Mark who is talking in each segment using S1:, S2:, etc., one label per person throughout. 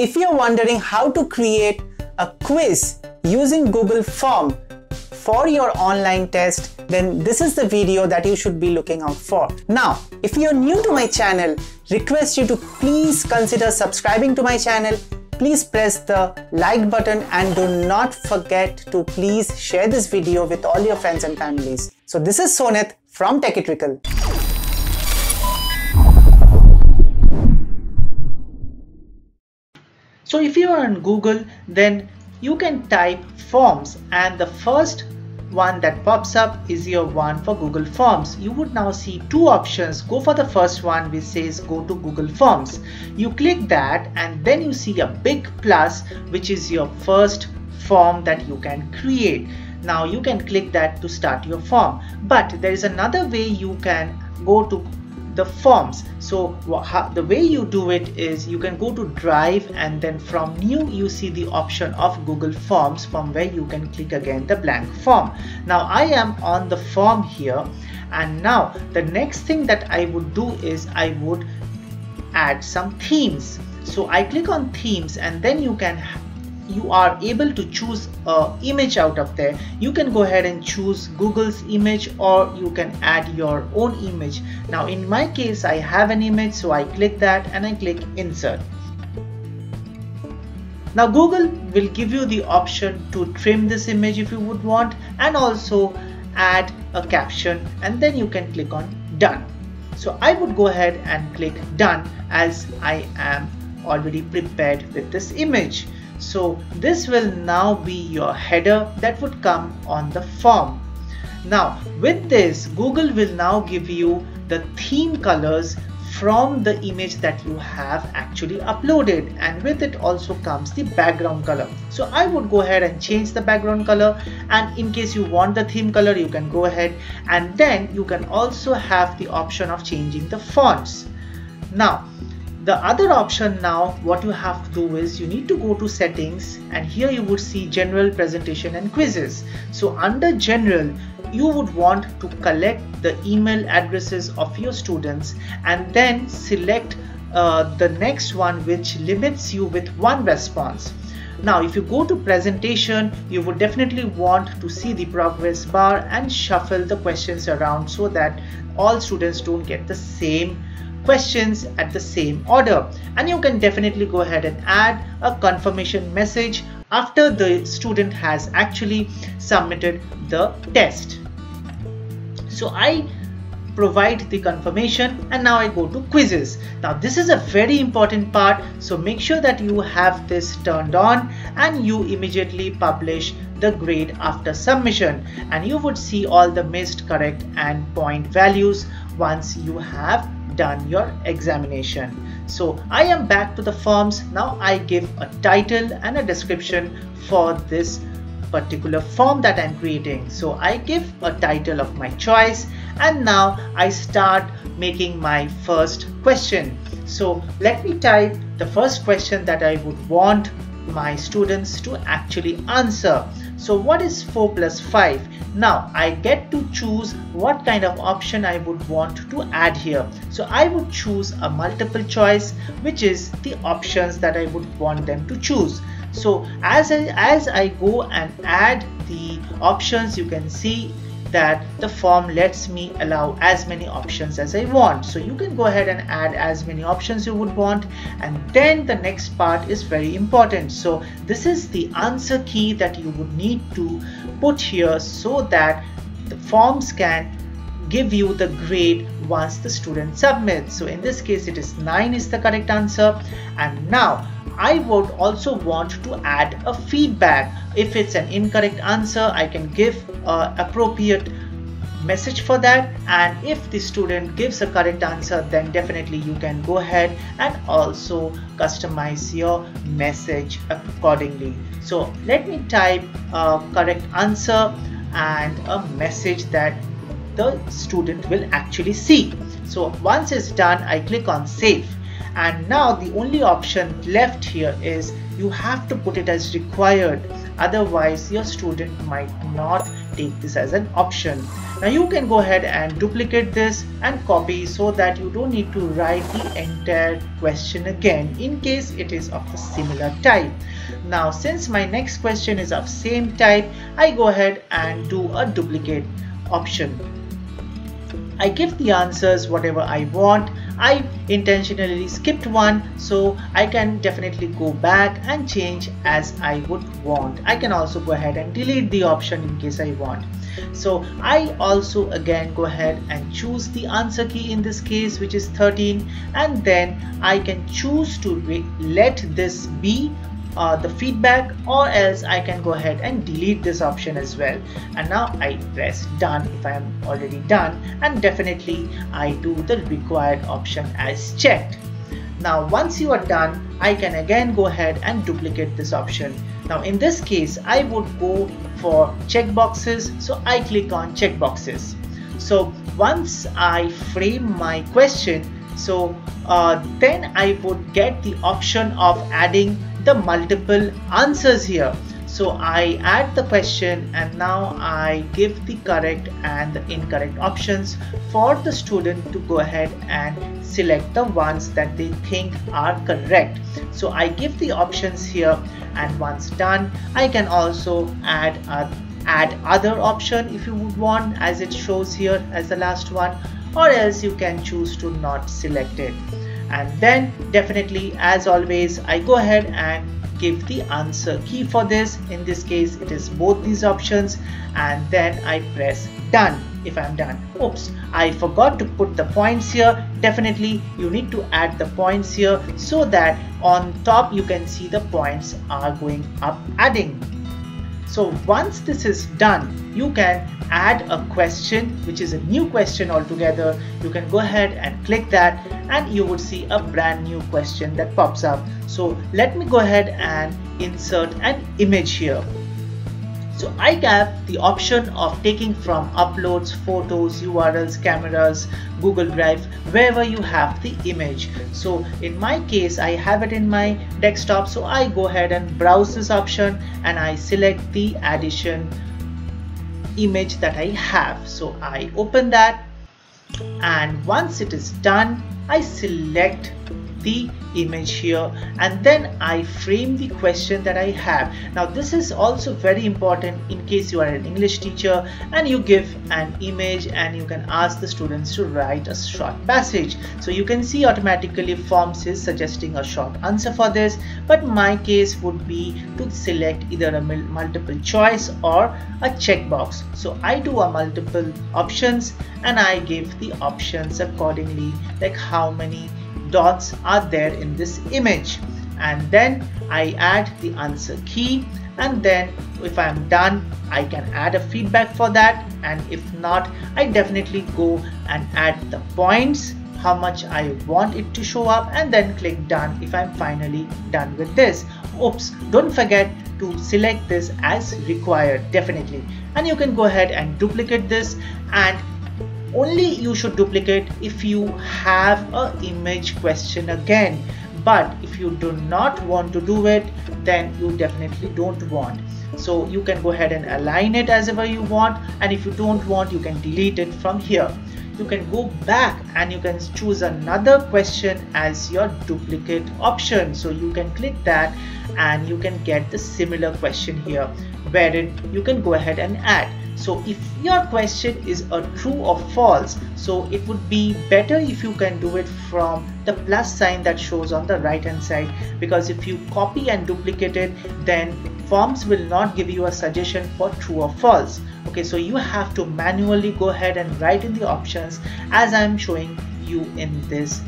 S1: If you're wondering how to create a quiz using Google Form for your online test, then this is the video that you should be looking out for. Now, if you're new to my channel, request you to please consider subscribing to my channel. Please press the like button and do not forget to please share this video with all your friends and families. So this is Sonit from Techie Trickle.
S2: So if you are on Google, then you can type forms, and the first one that pops up is your one for Google Forms. You would now see two options. Go for the first one, which says go to Google Forms. You click that and then you see a big plus, which is your first form that you can create. Now you can click that to start your form, but there is another way you can go to the forms. So the way you do it is you can go to Drive, and then from new you see the option of Google Forms, from where you can click again the blank form. Now I am on the form here, and now the next thing that I would do is I would add some themes. So I click on themes, and then you are able to choose an image out of there. You can go ahead and choose Google's image, or you can add your own image. Now in my case I have an image, so I click that and I click insert. Now Google will give you the option to trim this image if you would want, and also add a caption, and then you can click on done. So I would go ahead and click done, as I am already prepared with this image. So this will now be your header that would come on the form. Now with this, Google will now give you the theme colors from the image that you have actually uploaded, and with it also comes the background color. So I would go ahead and change the background color, and in case you want the theme color, you can go ahead, and then you can also have the option of changing the fonts. Now the other option, now what you have to do is you need to go to settings, and here you would see general, presentation and quizzes. So under general, you would want to collect the email addresses of your students, and then select the next one, which limits you with one response. Now if you go to presentation, you would definitely want to see the progress bar and shuffle the questions around so that all students don't get the same questions at the same order. And you can definitely go ahead and add a confirmation message after the student has actually submitted the test. So I provide the confirmation, and now I go to quizzes. Now this is a very important part, so make sure that you have this turned on, and you immediately publish the grade after submission, and you would see all the missed, correct and point values once you have done your examination. So I am back to the forms. Now I give a title and a description for this particular form that I'm creating. So I give a title of my choice, and now I start making my first question. So let me type the first question that I would want my students to actually answer. So what is 4 plus 5? Now I get to choose what kind of option I would want to add here. So I would choose a multiple choice, which is the options that I would want them to choose. So as I go and add the options, you can see that the form lets me allow as many options as I want. So you can go ahead and add as many options you would want, and then the next part is very important. So this is the answer key that you would need to put here, so that the forms can give you the grade once the student submits. So in this case it is 9 is the correct answer. And now I would also want to add a feedback. If it's an incorrect answer, I can give an appropriate message for that, and if the student gives a correct answer, then definitely you can go ahead and also customize your message accordingly. So let me type a correct answer and a message that the student will actually see. So once it's done, I click on save, And now the only option left here is you have to put it as required, otherwise your student might not take this as an option. Now you can go ahead and duplicate this and copy so that you don't need to write the entire question again in case it is of a similar type. Now since my next question is of same type, I go ahead and do a duplicate option. I give the answers whatever I want. I intentionally skipped one, so I can definitely go back and change as I would want. I can also go ahead and delete the option in case I want. So I also again go ahead and choose the answer key in this case, which is 13, and then I can choose to let this be the feedback, or else I can go ahead and delete this option as well. And now I press done if I am already done, and definitely I do the required option as checked. Now once you are done, I can again go ahead and duplicate this option. Now in this case I would go for checkboxes, so I click on checkboxes. So once I frame my question, so then I would get the option of adding the multiple answers here. So I add the question, and now I give the correct and the incorrect options for the student to go ahead and select the ones that they think are correct. So I give the options here, and once done, I can also add other option if you would want, as it shows here as the last one, or else you can choose to not select it. And then definitely, as always, I go ahead and give the answer key for this. In this case it is both these options, and then I press done if I'm done. Oops, I forgot to put the points here. Definitely you need to add the points here so that on top you can see the points are going up adding. So once this is done, you can add a question, which is a new question altogether. You can go ahead and click that, and you would see a brand new question that pops up. So let me go ahead and insert an image here. So I have the option of taking from uploads, photos, URLs, cameras, Google Drive, wherever you have the image. So in my case, I have it in my desktop, so I go ahead and browse this option, and I select the addition image that I have. So I open that, and once it is done, I select the image here, and then I frame the question that I have. Now this is also very important in case you are an English teacher and you give an image and you can ask the students to write a short passage. So you can see automatically Forms is suggesting a short answer for this, but my case would be to select either a multiple choice or a checkbox. So I do a multiple options, and I give the options accordingly, like how many dots are there in this image, and then I add the answer key, and then if I'm done, I can add a feedback for that, and if not, I definitely go and add the points, how much I want it to show up, and then click done if I'm finally done with this. Oops, don't forget to select this as required, definitely, and you can go ahead and duplicate this, and only you should duplicate if you have a image question again. But if you do not want to do it, then you definitely don't want. So you can go ahead and align it as ever you want, and if you don't want, you can delete it from here. You can go back and you can choose another question as your duplicate option. So you can click that and you can get the similar question here, wherein you can go ahead and add. So if your question is a true or false, so it would be better if you can do it from the plus sign that shows on the right hand side, because if you copy and duplicate it, then Forms will not give you a suggestion for true or false. Okay, so you have to manually go ahead and write in the options as I'm showing you in this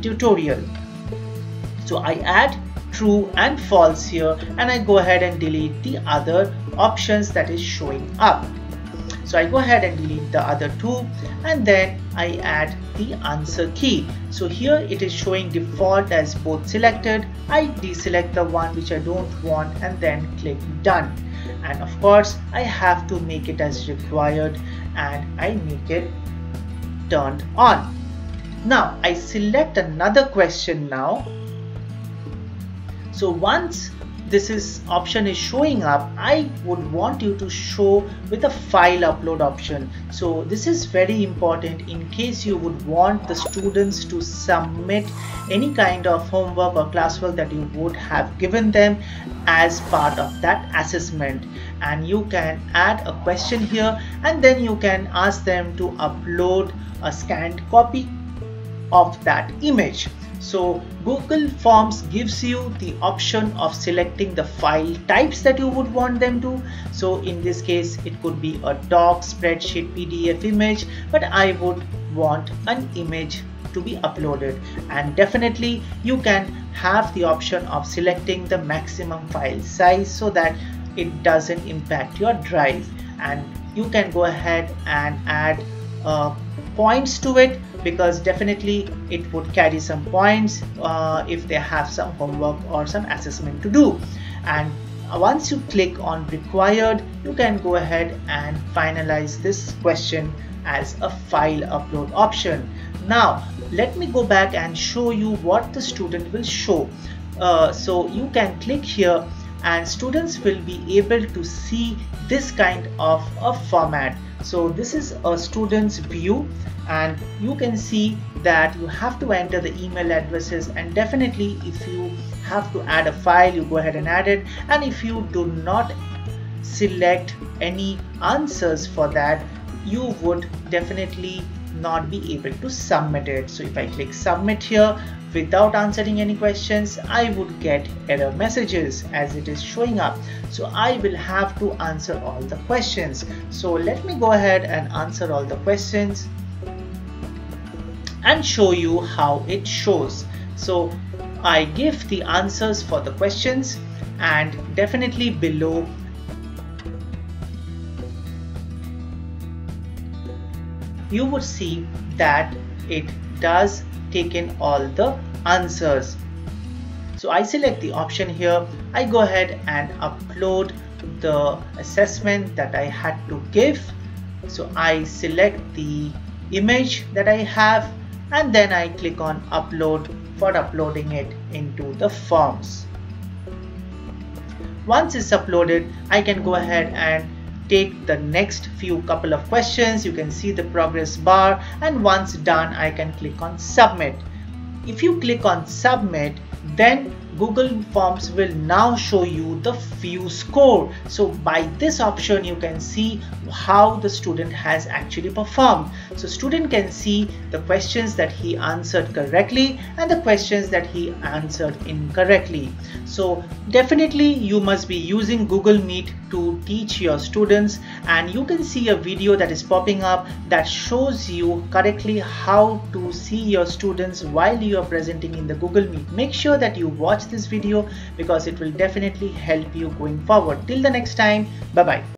S2: tutorial. So I add true and false here, and I go ahead and delete the other options that is showing up. So I go ahead and delete the other two, and then I add the answer key. So here it is showing default as both selected. I deselect the one which I don't want and then click done. And of course I have to make it as required, and I make it turned on. Now I select another question now. So once this option is showing up, I would want you to show with a file upload option. So this is very important in case you would want the students to submit any kind of homework or classwork that you would have given them as part of that assessment. And you can add a question here, and then you can ask them to upload a scanned copy of that image. So Google Forms gives you the option of selecting the file types that you would want them to. So in this case, it could be a doc, spreadsheet, PDF image, but I would want an image to be uploaded. And definitely you can have the option of selecting the maximum file size so that it doesn't impact your drive. And you can go ahead and add points to it, because definitely it would carry some points if they have some homework or some assessment to do. And once you click on required, you can go ahead and finalize this question as a file upload option. Now let me go back and show you what the student will show. So you can click here and students will be able to see this kind of a format. So this is a student's view, and you can see that you have to enter the email addresses, and definitely if you have to add a file, you go ahead and add it. And if you do not select any answers for that, you would definitely not be able to submit it. So if I click submit here without answering any questions, I would get error messages as it is showing up. So I will have to answer all the questions. So let me go ahead and answer all the questions and show you how it shows. So I give the answers for the questions, and definitely below you would see that it does take in all the answers. So I select the option here, I go ahead and upload the assessment that I had to give. So I select the image that I have, and then I click on upload for uploading it into the forms. Once it's uploaded, I can go ahead and take the next few couple of questions. You can see the progress bar, and once done, I can click on submit. If you click on submit, then Google Forms will now show you the view score. So by this option, you can see how the student has actually performed. So student can see the questions that he answered correctly and the questions that he answered incorrectly. So definitely you must be using Google Meet to teach your students, and you can see a video that is popping up that shows you correctly how to see your students while you are presenting in the Google Meet. Make sure that you watch this video because it will definitely help you going forward. Till the next time, bye bye.